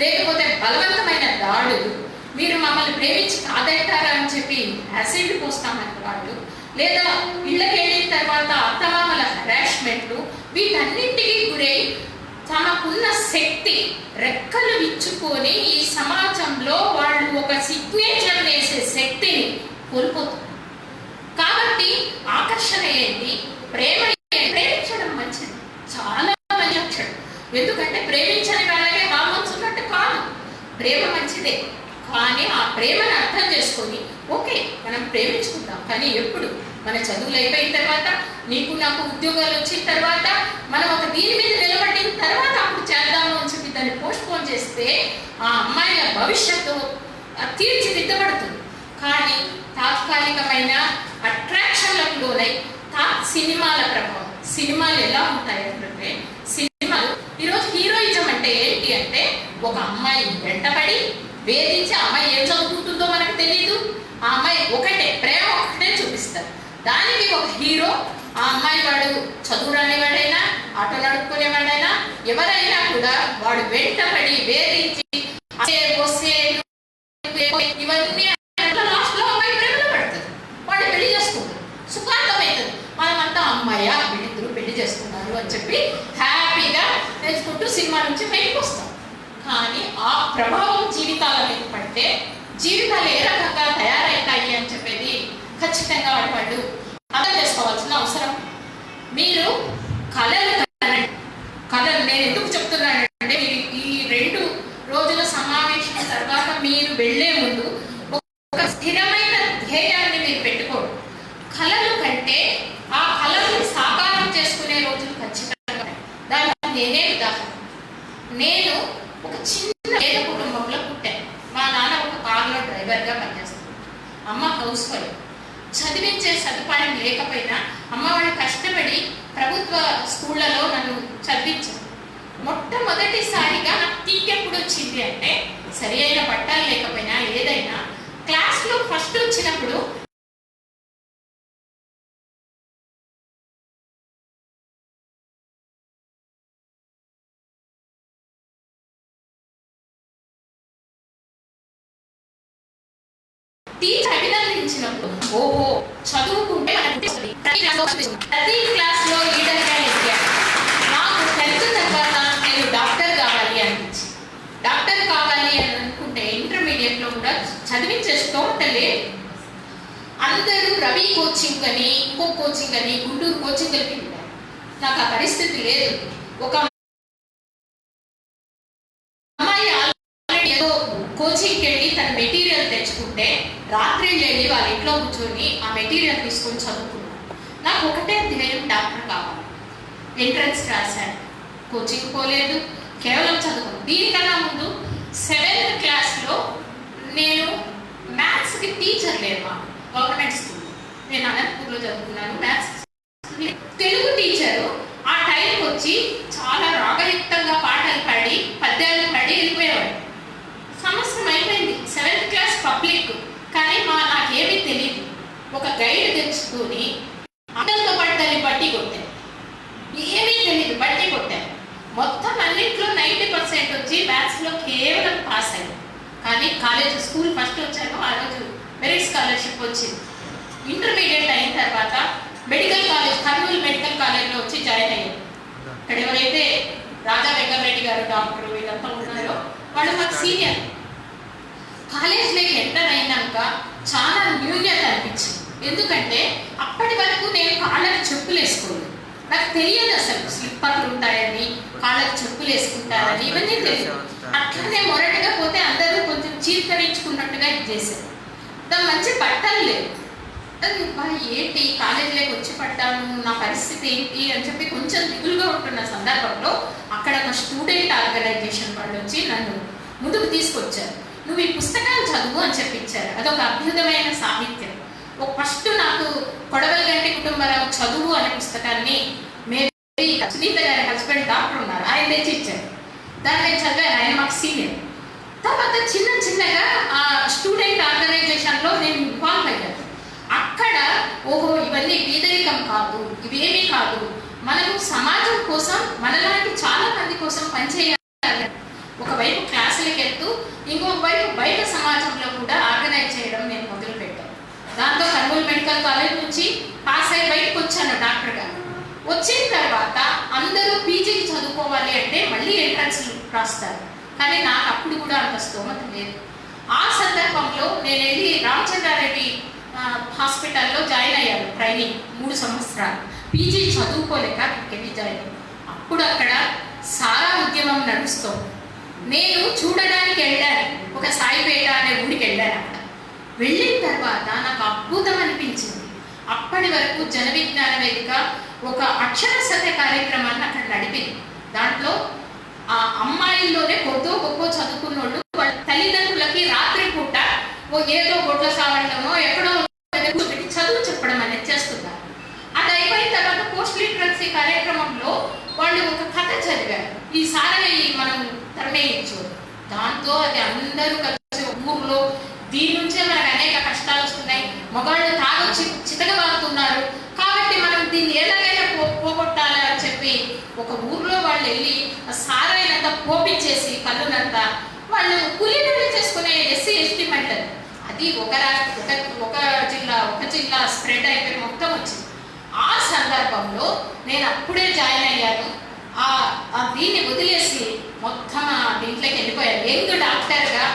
లేకపోతే బలవంతమైన దాడులు, మీరు మమ్మల్ని ప్రేమించి కాదంటారా అని చెప్పి యాసిడ్ పోస్తామని వాళ్ళు, లేదా ఇళ్ళకి వెళ్ళిన తర్వాత అత్తమామల హెరాస్మెంట్లు, వీటన్నింటికి గురై తమకున్న శక్తి రెక్కలు విచ్చుకొని ఈ సమాజంలో వాళ్ళు ఒక సిగ్నేచర్ వేసే శక్తిని కోల్పోతున్నారు. కాబట్టి ఆకర్షణ ఏంటి, ప్రేమించడం మంచిది, చాలా మంచి లక్షణం. ఎందుకంటే ప్రేమించని వాళ్ళకే హార్మోన్స్ ఉన్నట్టు కాదు, ప్రేమ మంచిదే, కానీ ఆ ప్రేమను అర్థం చేసుకొని ఓకే మనం ప్రేమించుకుందాం, కానీ ఎప్పుడు మన చదువులు అయిపోయిన తర్వాత, నీకు నాకు ఉద్యోగాలు వచ్చిన తర్వాత, మనం ఒక దీని మీద నిలబడిన తర్వాత అప్పుడు చేద్దాము అని చెప్పి దాన్ని పోస్ట్పోన్ చేస్తే ఆ అమ్మాయిల భవిష్యత్తు తీర్చిదిద్దబడుతుంది. కానీ తాత్కాలికమైన అట్రాక్షన్లకు లోనై సినిమాల ప్రభావం, సినిమాలు ఎలా ఉంటాయి అంటే సినిమాలు ఈరోజు హీరోయిజం అంటే ఏంటి అంటే ఒక అమ్మాయి వెంటబడి వేధించి అమ్మాయి ఏం చదువుకుంటుందో మనకు తెలియదు, ఆ అమ్మాయి ప్రేమ ఒకటే చూపిస్తారు, దానికి ఒక హీరో, ఆ అమ్మాయి వాడు చదువు రానివాడైనా ఆటో నడుపుకునేవాడైనా ఎవరైనా కూడా వాడు వెంటబడి వేధించి ఇవన్నీ లాస్ట్లో అమ్మాయి ప్రేమలో పడుతుంది, వాడు పెళ్లి చేసుకుంటారు, సుఖాంతమవుతుంది. మనమంతా అమ్మాయి వీళ్ళిద్దరూ పెళ్లి చేసుకున్నారు అని చెప్పి హ్యాపీగా తెలుసుకుంటూ సినిమా నుంచి బయటకు వస్తాం. కానీ ఆ ప్రభావం జీవితాల మీద పడితే జీవితాలు ఏ రకంగా తయారవుతాయి అని చెప్పేది ఖచ్చితంగా వాళ్ళు అర్థం చేసుకోవాల్సిన అవసరం. మీరు కళలు నేను ఎందుకు చెప్తున్నానంటే మీరు ఈ 2 రోజుల సమావేశం తర్వాత మీరు వెళ్లే ముందు ఒక స్థిరమైన ధ్యేయాన్ని మీరు పెట్టుకోండి. కళలు కంటే ఆ కళలను సాకారం చేసుకునే రోజులు ఖచ్చితంగా. దానికి నేనే ఉదాహరణ. నేను ఒక చిన్న పేద కుటుంబంలో పుట్టాను. మా నాన్న ఒక కార్లో డ్రైవర్గా పనిచేస్తాడు, అమ్మ హౌస్ వైఫ్. చదివించే సదుపాయం లేకపోయినా అమ్మ వాళ్ళు కష్టపడి ప్రభుత్వ స్కూళ్ళలో నన్ను చదివించారు. మొట్టమొదటిసారిగా నాకు టీక్ ఎప్పుడు వచ్చింది అంటే సరి అయిన బట్టలు లేకపోయినా ఏదైనా క్లాస్లో ఫస్ట్ వచ్చినప్పుడు టీచర్ అభినందించినప్పుడు ఓహో చదువుకుంటే ప్రతి క్లాస్ లో లీడర్ గా ఎదిగాను. నాకు 10th తర్వాత నేను డాక్టర్ కావాలి అనిపించింది. డాక్టర్ కావాలి అని అనుకుంటే ఇంటర్మీడియట్ లో కూడా చదివించే స్తోమత లేదు. అందరూ రవి కోచింగ్ అని ఇంకో కోచింగ్ అని గుంటూరు కోచింగ్ కలిపి ఉంటారు. నాకు ఆ పరిస్థితి లేదు. ఒక అమ్మాయి ఆల్రెడీ కోచింగ్కి వెళ్ళి తన మెటీరియల్ తెచ్చుకుంటే రాత్రి వెళ్ళి వాళ్ళ ఇంట్లో కూర్చొని ఆ మెటీరియల్ తీసుకొని చదువుకున్నాను. నాకు ఒకటే ధ్యేయం, డాక్టర్ కావాలి. ఎంట్రన్స్ రాశాను, కోచింగ్ పోలేదు, కేవలం చదువుకున్నాను. దీనికన్నా ముందు 7th క్లాస్లో నేను మ్యాథ్స్కి టీచర్ లేరు మా గవర్నమెంట్ స్కూల్. నేను అనంతపూర్లో చదువుకున్నాను. మ్యాథ్స్ తెలుగు టీచరు ఆ టైంకి వచ్చి చాలా రాగయుక్తంగా పాటలు పాడి పద్యాలు పాడి వెళ్ళిపోయేవాడు. సంవత్సరం అయిపోయింది, 7th క్లాస్ పబ్లిక్, కానీ నాకేమీ తెలియదు. ఒక గైడ్ తెచ్చుకొని అందరితో పడ్డాన్ని బట్టి కొట్టాను. ఏమీ తెలియదు, బట్టి కొట్టాను. మొత్తం అన్నింటిలో 90% వచ్చి మ్యాథ్స్లో కేవలం పాస్ అయ్యాను. కానీ కాలేజ్ స్కూల్ ఫస్ట్ వచ్చాను. ఆ రోజు మెరిట్ స్కాలర్షిప్ వచ్చింది. ఇంటర్మీడియట్ అయిన తర్వాత మెడికల్ కాలేజ్, కర్నూలు మెడికల్ కాలేజ్లో వచ్చి జాయిన్ అయ్యాను. ఇక్కడ ఎవరైతే రాజా వెంకటరెడ్డి గారు డాక్టర్ వీళ్ళంతా ఉన్నారో వాళ్ళు మాకు సీనియర్. కాలేజ్లోకి ఎంటర్ అయినాక చాలా న్యూయత అనిపించింది. ఎందుకంటే అప్పటి వరకు నేను కాళ్ళకి చెప్పులు వేసుకోలేదు. నాకు తెలియదు అసలు స్లిప్పర్లు ఉంటాయని, కాళ్ళకి చెప్పులు వేసుకుంటారని, ఇవన్నీ తెలియదు. అట్లనే మొరటిగా పోతే అందరూ కొంచెం చీర్కరించుకున్నట్టుగా ఇది చేశారు. మంచి బట్టలు లేవు. ఏంటి కాలేజీలోకి వచ్చి పడ్డాను, నా పరిస్థితి ఏంటి అని చెప్పి కొంచెం దిగులుగా ఉంటున్న సందర్భంలో అక్కడ ఒక స్టూడెంట్ ఆర్గనైజేషన్ వాళ్ళు వచ్చి నన్ను ముందుకు తీసుకొచ్చారు. నువ్వు ఈ పుస్తకాలు చదువు అని చెప్పించారు. అదొక అద్భుతమైన సాహిత్యం. ఫస్ట్ నాకు కొడవలిగంటి కుటుంబరావు చదువు అనే పుస్తకాన్ని సునీత గారి హస్బెండ్ డాక్టర్ ఉన్నారు, ఆయన తెచ్చి ఇచ్చారు. దాన్ని నేను చదివాను, ఆయన మాకు సీనియర్. తర్వాత చిన్న చిన్నగా ఆ స్టూడెంట్ ఆర్గనైజేషన్లో నేను ఇన్వాల్వ్ అయ్యాను. అక్కడ ఓహో ఇవన్నీ పేదరికం కాదు, ఇవేమీ కాదు, మనము సమాజం కోసం మనలాంటి చాలా మంది కోసం పనిచేయాలి. ఒకవైపు క్లాసులకు వెళ్తూ ఇంకొక వైపు బయట సమాజంలో కూడా ఆర్గనైజ్ చేయడం నేను మొదలుపెట్టాను. దాంతో కర్నూలు మెడికల్ కాలేజ్ నుంచి పాస్ అయ్యి బయటకు వచ్చాను డాక్టర్గా. వచ్చిన తర్వాత అందరూ పీజీకి చదువుకోవాలి అంటే మళ్ళీ ఎంట్రన్స్ రాస్తారు. కానీ నాకు అప్పుడు కూడా అంత స్తోమత లేదు. ఆ సందర్భంలో నేను వెళ్ళి రామచంద్రారెడ్డి హాస్పిటల్లో జాయిన్ అయ్యాను. ట్రైనింగ్ 3 సంవత్సరాలు పీజీ చదువుకోలేక ఇక్కడికి జాయిన్ అయ్యాను. అప్పుడు అక్కడ సారా ఉద్యమం నడుస్తాం. నేను చూడడానికి వెళ్ళాను, ఒక సాయిపేట అనే ఊరికి వెళ్ళాను. అక్కడ వెళ్ళిన తర్వాత నాకు అద్భుతం అనిపించింది. అప్పటి వరకు జన విజ్ఞాన వేదిక ఒక అక్షర సత్య కార్యక్రమాన్ని అక్కడ నడిపింది. దాంట్లో ఆ అమ్మాయిల్లోనే కొద్దో గొప్ప చదువుకున్న వాళ్ళు వాళ్ళ తల్లిదండ్రులకి రాత్రి పూట ఏదో గొడ్ల సావడంలో ఎక్కడో పెట్టి చదువు చెప్పడం అనేది చేస్తున్నారు. అది అయిపోయిన తర్వాత పోస్ట్ లిటరసీ కార్యక్రమంలో వాళ్ళు ఒక కథ చదివారు, ఈ సారని మనం తరమేయచ్చు. దాంతో అది అందరూ కలిసి ఊర్లో దీని నుంచే మనకు అనేక కష్టాలు వస్తున్నాయి, మగాళ్ళు తాగొచ్చి చితగబారుతున్నారు, కాబట్టి మనం దీన్ని ఎలాగైనా పోగొట్టాలి అని చెప్పి ఒక ఊర్లో వాళ్ళు వెళ్ళి సారైనంతా పోపించేసి కళ్ళునంతా వాళ్ళు కూలీలు చేసుకునే ఎస్సీ ఎస్టీ మెంటల్ అది ఒక జిల్లా స్ప్రెడ్ అయిపోయి మొత్తం వచ్చింది. ఆ సందర్భంలో నేను అప్పుడే జాయిన్ అయ్యాను. దీన్ని వదిలేసి మొత్తం దీంట్లోకి వెళ్ళిపోయాను. యంగ్ డాక్టర్గా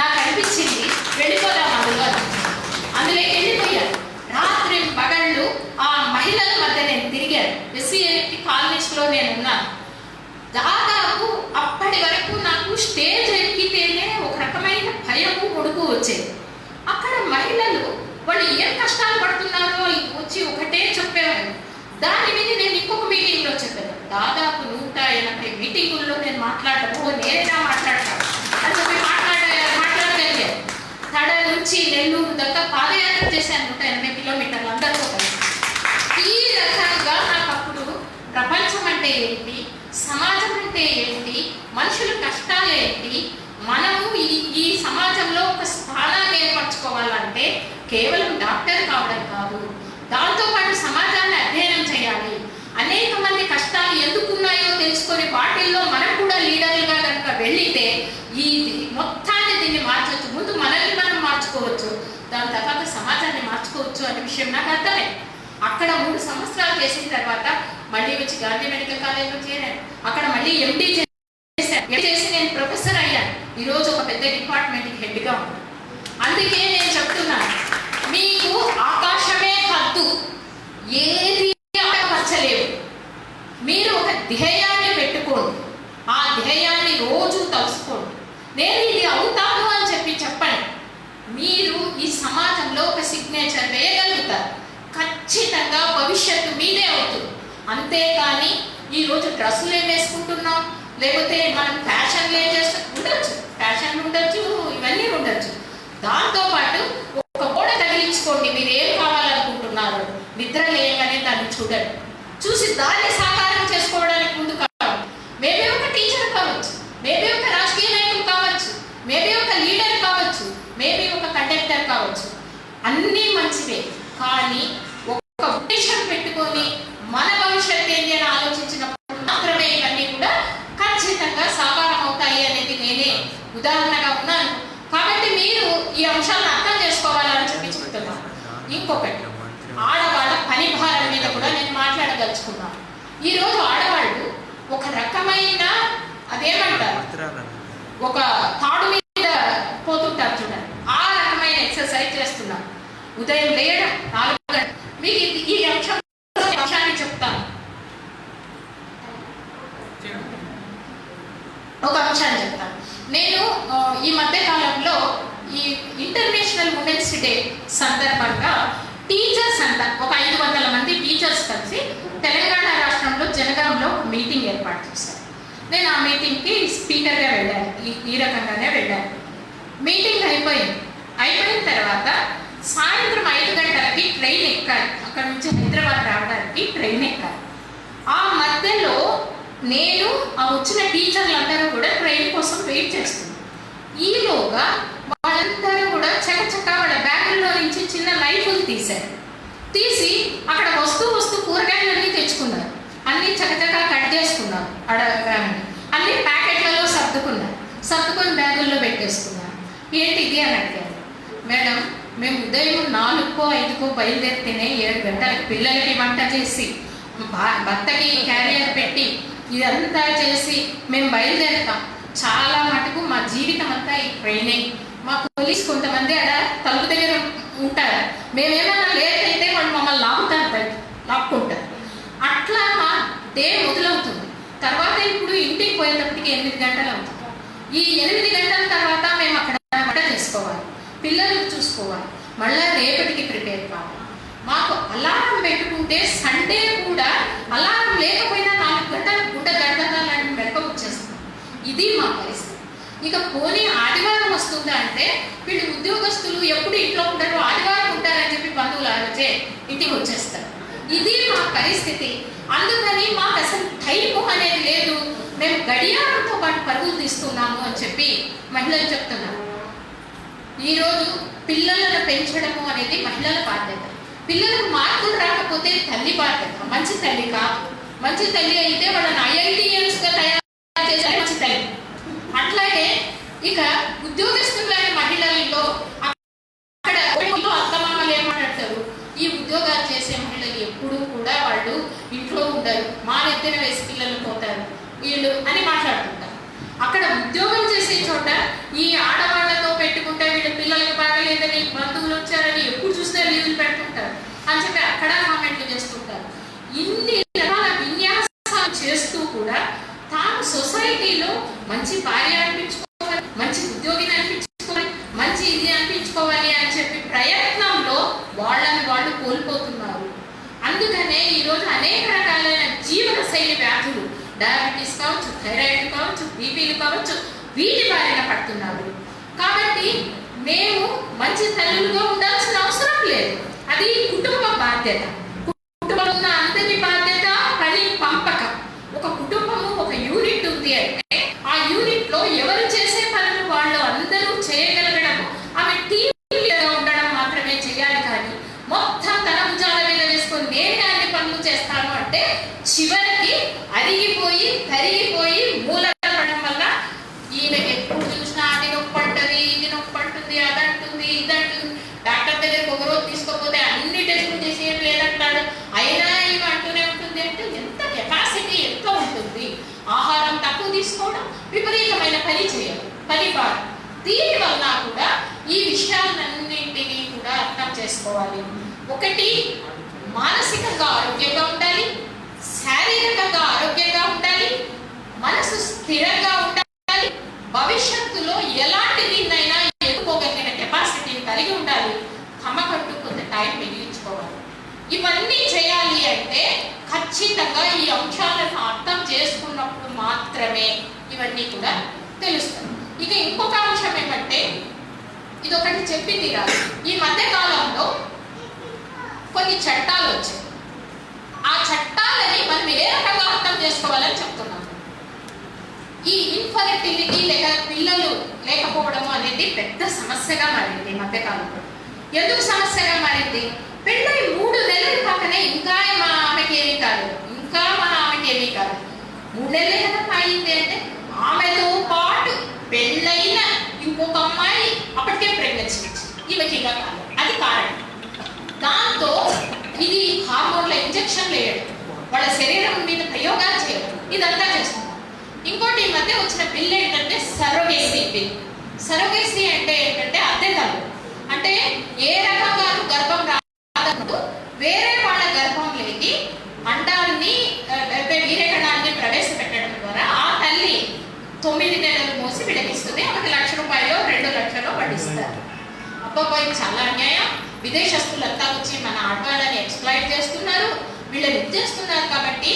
నాకు అనిపించింది వెళ్ళిపోదాం అందులోకి వెళ్ళిపోయాను. రాత్రి పగళ్ళు ఆ మహిళల మధ్య నేను తిరిగాను. ఎస్సీ ఎస్టీ కాలనీస్లో నేను ఉన్నాను. దాదాపు అప్పటి వరకు నాకు స్టేజ్ ఎక్కితేనే ఒక రకమైన భయము కొడుకు వచ్చేది. అక్కడ మహిళలు వాళ్ళు ఏం కష్టాలు పడుతున్నారో వచ్చి ఒకటే చెప్పేవారు. దాని మీద నేను ఇంకొక మీటింగ్లో చెప్పాను. దాదాపు 180 మీటింగుల్లో నేను మాట్లాడటం నేనేనా మాట్లాడతాను అని చెప్పి మాట్లాడగలిగాను. తడ నుంచి నెల్లూరు దాకా పాదయాత్ర చేశాను 180 కిలోమీటర్లు అందరితో కలిసి. ఈ రకంగా నాకు అప్పుడు ప్రపంచం అంటే ఏంటి, సమాజం అంటే ఏంటి, మనుషుల కష్టాలు ఏంటి, మనము ఈ సమాజంలో ఒక స్థానాన్ని ఏర్పరచుకోవాలంటే కేవలం డాక్టర్ కావడం కాదు, దాంతోపాటు సమాజాన్ని అధ్యయనం చేయాలి, అనేక మంది కష్టాలు ఎందుకున్నాయో తెలుసుకొని వాటిల్లో మనం కూడా లీడర్లుగా కనుక వెళ్ళితే ఈ మొత్తాన్ని దీన్ని మార్చవచ్చు. ముందు మనల్ని మనం మార్చుకోవచ్చు, దాని తర్వాత సమాజాన్ని మార్చుకోవచ్చు అనే విషయం నాకు అర్థమే. అక్కడ 3 సంవత్సరాలు చేసిన తర్వాత మళ్ళీ వచ్చి గాంధీ మెడికల్ కాలేజ్లో చేరాను. అక్కడ మళ్ళీ ఎండీ చేసి నేను ప్రొఫెసర్ అయ్యాను. ఈరోజు ఒక పెద్ద డిపార్ట్మెంట్కి హెడ్గా ఉన్నాను. అందుకే నేను చెప్తున్నాను, మీకు ఆకాశమే హద్దు, ఏది పచ్చలేవు. మీరు ఒక ధ్యేయాన్ని పెట్టుకోండి, ఆ ధ్యేయాన్ని రోజు తలుసుకోండి. నేను ఇది అవుతాను అని చెప్పి భవిష్యత్తు మీదే అవుతుంది. అంతేగాని ఈరోజు డ్రెస్సులు ఏం వేసుకుంటున్నాం, లేకపోతే మనం ఫ్యాషన్లు ఏం చేస్తాం, ఉండొచ్చు, ఫ్యాషన్లు ఉండొచ్చు, ఇవన్నీ ఉండొచ్చు. దాంతోపాటు ఒక గోడ తగిలించుకోండి, మీరు ఏం కావాలనుకుంటున్నారు, నిద్ర లేయగానే దాన్ని చూడండి, చూసి దాన్ని సాకారం చేసుకోవడానికి ముందు కావాలి. మేబీ ఒక టీచర్ కావచ్చు, మేబీ ఒక రాజకీయ నాయకులు కావచ్చు, మేబీ ఒక లీడర్ కావచ్చు, మేబీ ఒక కండక్టర్ కావచ్చు, అన్నీ మంచివే. కానీ ఒక ఉద్దేశం పెట్టుకొని మన భవిష్యత్తు ఏంటి అని ఆలోచించినప్పుడు మాత్రమే ఇవన్నీ కూడా ఖచ్చితంగా సాకారం అవుతాయి అనేది నేనే ఉదాహరణగా ఉన్నాను. కాబట్టి మీరు ఈ అంశాలను అర్థం చేసుకోవాలని చెప్పి చెప్తున్నాను. ఇంకొకటి, ఆడవాళ్ళ పని భారం మీద కూడా నేను మాట్లాడదలుచుకున్నాను. ఈరోజు ఆడవాళ్ళు ఒక రకమైన అదేమంటారు, ఒక తాడు మీద పోతుంటారు చూడండి, ఆ రకమైన ఎక్సర్సైజ్ చేస్తున్నారు. ఉదయం లేయడం 4 గంటలు. మీకు ఈ అంశాన్ని చెప్తాను, ఒక అంశాన్ని చెప్తాను. నేను ఈ మధ్య కాలంలో ఈ ఇంటర్నేషనల్ ఉమెన్స్ డే సందర్భంగా టీచర్స్ అంతా ఒక 500 మంది టీచర్స్ కలిసి తెలంగాణ రాష్ట్రంలో జనగాంలో మీటింగ్ ఏర్పాటు చేశారు. నేను ఆ మీటింగ్కి స్పీకర్గా వెళ్ళాను, ఈ రకంగానే వెళ్ళాను. మీటింగ్ అయిపోయిన తర్వాత సాయంత్రం 5 గంటలకి ట్రైన్ ఎక్కాలి. అక్కడ నుంచి హైదరాబాద్ రావడానికి ట్రైన్ ఎక్కాలి. ఆ మధ్యలో నేను ఆ వచ్చిన టీచర్లందరూ కూడా ట్రైన్ కోసం వెయిట్ చేస్తున్నాను. ఈలోగా వాళ్ళందరూ కూడా చకచక వాళ్ళ బ్యాగుల్లో నుంచి చిన్న నైఫ్లు తీసి అక్కడ వస్తూ కూరగాయలన్నీ తెచ్చుకున్నారు. అన్నీ చకచక కట్ చేసుకున్నారు, అన్ని ప్యాకెట్లలో సర్దుకొని బ్యాగుల్లో పెట్టేసుకున్నారు. ఏంటి ఇది అని అడిగారు. మేడం, మేము ఉదయం 4కో 5కో బయలుదేరితేనే 7 గంటలకు పిల్లలకి వంట చేసి భర్తకి క్యారియర్ పెట్టి ఇదంతా చేసి మేము బయలుదేరుతాం. చాలా మటుకు మా జీవితం అంతా ఈ ట్రైనింగ్. మా పోలీస్ కొంతమంది అక్కడ తలుపు దగ్గర ఉంటారు, మేమేమన్నా లేట్ అయితే వాళ్ళు మమ్మల్ని లాక్కుంటారు. అట్లా మా డే మొదలవుతుంది. తర్వాత ఇప్పుడు ఇంటికి పోయేటప్పటికి 8 గంటలు అవుతుంది. ఈ 8 గంటల తర్వాత మేము అక్కడ వంట చేసుకోవాలి, పిల్లలకు చూసుకోవాలి, మళ్ళీ రేపటికి ప్రిపేర్ కావాలి. మాకు అలారం పెట్టుకుంటే సండే కూడా అలారం లేకపోయినా 4 గంటలు గుడ్డ గడగడాలని మెడక వచ్చేస్తాం. ఇది మా పరిస్థితి. ఇక పోనీ ఆదివారం వస్తుందా అంటే వీళ్ళు ఉద్యోగస్తులు ఎప్పుడు ఇంట్లో ఉంటారు, ఆదివారం ఉంటారని చెప్పి బంధువులు ఆలోచే ఇంటికి వచ్చేస్తారు. ఇది మా పరిస్థితి. అందుకని మాకు అసలు టైము అనేది లేదు, మేము గడియారంతో పాటు పరుగులు తీస్తున్నాము అని చెప్పి మహిళలు చెప్తున్నారు. ఈరోజు పిల్లలను పెంచడము అనేది మహిళల బాధ్యత. పిల్లలకు మార్కులు రాకపోతే తల్లి బాధ్యత. మంచి తల్లి కాదు, మంచి తల్లి అయితే వాళ్ళని ఐఐటిఎన్స్గా తయారు చేసే మంచి తల్లి. అట్లాగే ఇక ఉద్యోగస్తులైన మహిళల్లో అక్కడ అత్తమామలు ఏమంటారు, ఈ ఉద్యోగాలు చేసే మహిళలు ఎప్పుడూ కూడా వాళ్ళు ఇంట్లో ఉండరు, మా నెత్తిన వేసి పిల్లలు పోతారు వీళ్ళు అని మాట్లాడుతుంటారు. అక్కడ ఉద్యోగం చేసే చోట ఈ ఆడవాళ్లతో పెట్టుకుంటే వీళ్ళ పిల్లలకి బాగలేదని, బంధువులు వచ్చారని, ఎప్పుడు చూస్తే లీవులు పెట్టుకుంటారు అని చెప్పి అక్కడ కామెంట్లు చేస్తుంటారు. ఇన్ని రకాల విన్యాసాలు చేస్తూ కూడా తాను సొసైటీలో మంచి భార్య అనిపించుకోవాలి, మంచి ఉద్యోగిని అనిపించుకోవాలి, మంచి ఇది అనిపించుకోవాలి అని చెప్పి ప్రయత్నంలో వాళ్ళని వాళ్ళు కోల్పోతున్నారు. అందుకనే ఈరోజు అనేక రకాలైన జీవన శైలి వ్యాధులు, డయాబెటీస్ కావచ్చు, థైరాయిడ్ కావచ్చు, బీపీలు కావచ్చు, వీటి బారిన పడుతున్నారు. కాబట్టి మేము మంచి తల్లులుగా ఉండాల్సిన అవసరం లేదు, అది కుటుంబ బాధ్యత. కుటుంబంలో ఉన్న అందరి బాధ్యత పని పంపకం. ఒక కుటుంబము ఒక యూనిట్ ఉంది అంటే ఆ యూనిట్ లో ఎవరు చేసే పనులు వాళ్ళు అందరూ చేయగలగడం, ఆమె టీమ్ లీడర్గా ఉండడం మాత్రమే చేయాలి. కానీ మొత్తం తన భుజాల మీద వేసుకొని నేనే అన్ని పనులు చేస్తాను అంటే చివరికి అరిగిపోయి తరిగిపోయి మూలపడడం వల్ల ఈమెకి ఎప్పుడు చూసినా అది నొప్పి పడుతుంది, ఇది నొప్పి పడుతుంది, అదంటుంది, ఇదంటుంది. డాక్టర్ దగ్గరికి ఒక రోజు తీసుకోకపోతే అన్ని టెస్టులు చేసి ఏం లేదంటాడు, అయినా ఇవి అంటూనే ఉంటుంది. అంటే ఎంత కెపాసిటీ ఎంత ఉంటుంది. ఆహారం తక్కువ తీసుకోవడం, విపరీతమైన పని చేయడం, పని భారం. దీనివల్ల కూడా ఈ విషయాలన్నింటినీ కూడా అర్థం చేసుకోవాలి. ఒకటి, మానసికంగా ఆరోగ్యంగా ఉండాలి, శారీరకంగా ఆరోగ్యంగా ఉండాలి, మనసు స్థిరంగా ఉండాలి, భవిష్యత్తులో ఎలాంటి దీన్నైనా ఎదుర్కోగలిగిన కెపాసిటీని కలిగి ఉండాలి, తమకంటూ కొంత టైం మిగిలించుకోవాలి. ఇవన్నీ చేయాలి మాత్రమే ఇవన్నీ కూడా తెలుస్తాయి. ఇక ఇంకొక అంశం ఏమంటే, ఇది ఒకటి చెప్పింది కాదు, ఈ మధ్య కాలంలో కొన్ని చట్టాలు వచ్చాయి. ఆ చట్టాలని మనం ఏ రకంగా అర్థం చేసుకోవాలని చెప్తున్నాం. ఈ ఇన్ఫర్టిలిటీ లేక పిల్లలు లేకపోవడము అనేది పెద్ద సమస్యగా మారింది ఈ మధ్యకాలంలో. ఎందుకు సమస్యగా మారింది? పెళ్ళై 3 నెలలు కాకనే ఇంకా మా ఆమెకి ఏమీ కాలేదు, ఇంకా మా ఆమెకి ఏమీ కాలేదు. 3 నెలలే కదా అయింది అంటే ఆమెతో పాటు పెళ్ళైన ఇంకొక అమ్మాయి అప్పటికే ప్రెగ్నెన్సీ ఈమెకి ఇంకా కాలేదు. అది కారణం. దాంతో ఇది హార్మోన్ల ఇంజెక్షన్లు వేయడం, వాళ్ళ శరీరం మీద ప్రయోగాలు చేయడం, ఇదంతా చేస్తున్నారు. ఇంకోటి ఈ మధ్య వచ్చిన బిల్ ఏంటంటే సరోగేసీ బిల్. సరోగేసీ అంటే ఏంటంటే అద్దె తల్లి. అంటే ఏ రకంగా గర్భం రాదు, వేరే వాళ్ళ గర్భంలోకి అండాన్ని వీర్యకణాన్ని ప్రవేశపెట్టడం ద్వారా ఆ తల్లి 9 నెలలు మోసి విడగిస్తుంది. ఆమెకి ₹1,00,000 ₹2,00,000 పడిస్తారు. అబ్బాయి చాలా అన్యాయం. విదేశస్తులంతా వచ్చి మన ఆడవాళ్ళని ఎక్స్ప్లాయిట్ చేస్తున్నారు, వీళ్ళని ఇచ్చేస్తున్నారు. కాబట్టి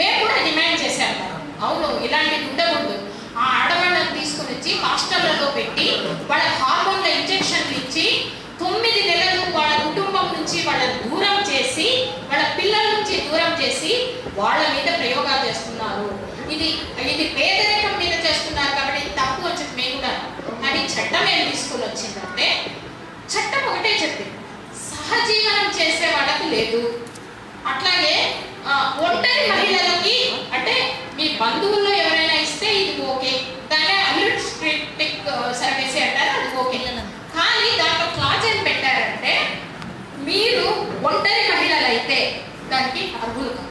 మేము కూడా డిమాండ్ చేశాము, అవును ఇలాంటివి ఉండకూడదు. ఆ ఆడవాళ్ళని తీసుకుని వచ్చి హాస్టళ్లలో పెట్టి వాళ్ళ హార్మోన్ల ఇంజెక్షన్లు ఇచ్చి 9 నెలలు వాళ్ళ కుటుంబం నుంచి వాళ్ళని దూరం చేసి, వాళ్ళ పిల్లల నుంచి దూరం చేసి వాళ్ళ మీద ప్రయోగాలు చేస్తున్నారు. ఇది పేదరికం మీద చేస్తున్నారు. కాబట్టి తప్పు వచ్చింది మేము కూడా. కానీ చట్టం ఏం తీసుకుని వచ్చిందంటే, చట్టం ఒకటే చెప్పింది, సహజీవనం చేసే వాళ్ళకి లేదు. అట్లాగే ఒంటరి మహిళలకి అంటే మీ బంధువుల్లో ఎవరైనా ఇస్తే ఇది ఓకే, దాన్ని అల్యూట్రిక్ సర్వీసీ అంటారు, అది ఓకే. కానీ దాంట్లో క్లాజ్ ఏం పెట్టారంటే, మీరు ఒంటరి మహిళలు అయితే దానికి అర్హులు కాదు.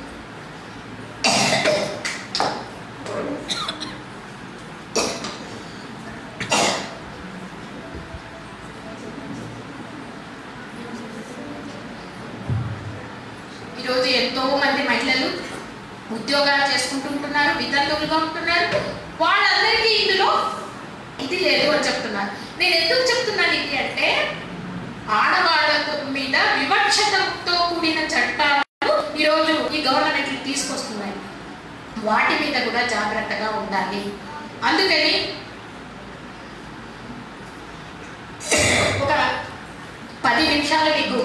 ఈరోజు ఎంతో మంది మహిళలు ఉద్యోగాలు చేసుకుంటుంటున్నారు, వితంతువులుగా ఉంటున్నారు. వాళ్ళందరికీ ఇందులో ఇది లేదు అని చెప్తున్నారు. నేను ఎందుకు చెప్తున్నాను ఇది అంటే, ఆడవాళ్ళ మీద వివక్షతతో కూడిన చట్టాలు ఈరోజు ఈ గవర్నమెంట్లు తీసుకొస్తున్నాయి. వాటి మీద కూడా జాగ్రత్తగా ఉండాలి. అందుకని ఒక 10 నిమిషాలు మీకు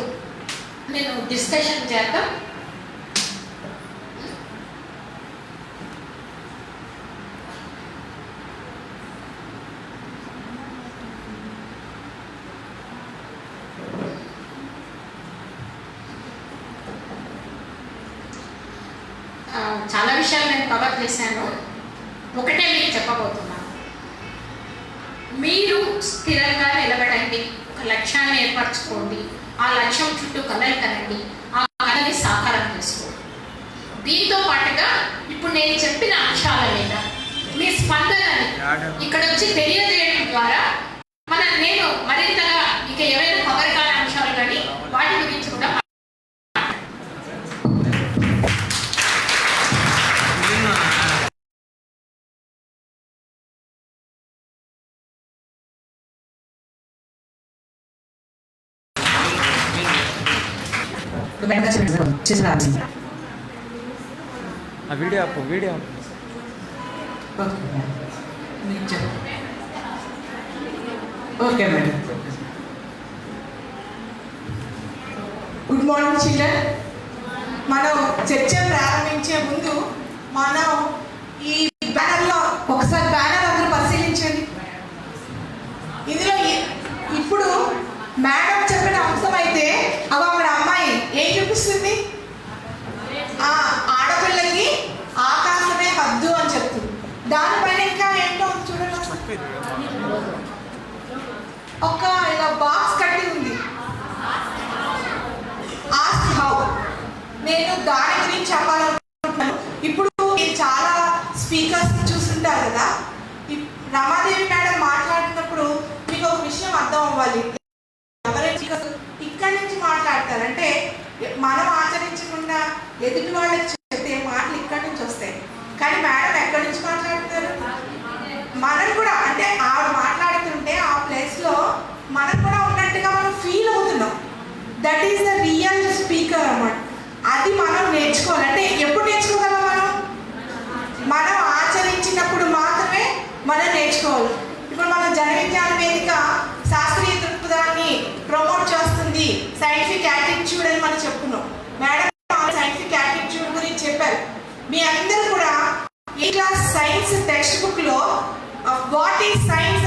నేను డిస్కషన్ చేద్దాం. చాలా విషయాలు నేను కవర్ చేశాను. ఒకటే మీకు చెప్పబోతున్నాను. మీరు స్థిరంగా నిలబడండి, ఒక లక్ష్యాన్ని ఏర్పరచుకోండి, ఆ లక్ష్యం చుట్టూ కలలు కనండి, ఆ కళని సాకారం చేసుకోండి. దీంతో పాటుగా ఇప్పుడు నేను చెప్పిన అంశాల మీద మీ స్పందనని ఇక్కడ వచ్చి తెలియజేయడం ద్వారా నేను మరింతగా ఇక ఏవైనా కవర్ కాని అంశాలు కానీ వాటి గురించి కూడా video okay madam. Good morning children. మనం చర్చ ప్రారంభించే ముందు మనం ఈ బ్యానర్లో ఒకసారి బ్యానర్ అందరూ పరిశీలించండి. ఇందులో ఇప్పుడు మేడం చెప్పిన అంశం అయితే అక్కడ అమ్మాయి ఏం చూపిస్తుంది? ఆడపిల్లకి ఆకాశమే హద్దు అని చెప్తుంది. దానిపైన ఇంకా ఏంటో చూడండి, ఒక ఇలా బాక్స్ కట్టి ఉంది. Ask how. నేను దాని గురించి చెప్పాలనుకుంటున్నాను. ఇప్పుడు మీరు చాలా స్పీకర్స్ చూస్తుంటారు కదా, రమాదేవి మేడం మాట్లాడినప్పుడు మీకు ఒక విషయం అర్థం అవ్వాలి. ఎవరైనా స్పీకర్స్ ఇక్కడి నుంచి మాట్లాడతారు అంటే మనం ఆచరించకుండా ఎదుటి వాళ్ళకి చెప్తే మాటలు ఇక్కడి నుంచి వస్తాయి. కానీ మేడం ఎక్కడి నుంచి మాట్లాడతారు? మనం కూడా అంటే ఆవిడ మాట్లాడుతుంటే ఆ ప్లేస్లో మనం కూడా ఉన్నట్టుగా మనం ఫీల్ అవుతున్నాం. That is the real speaker అన్నమాట. అది మనం నేర్చుకోవాలి. అంటే ఎప్పుడు నేర్చుకోగలం? మనం ఆచరించిన సైంటిఫిక్ యాటిట్యూడ్ అని మనం చెప్పుకున్నాం. మేడం సైంటిఫిక్ యాటిట్యూడ్ గురించి చెప్పారు. మీ అందరూ కూడా ఈ క్లాస్ సైన్స్ టెక్స్ట్ బుక్ లో వాట్ ఈజ్ సైన్స్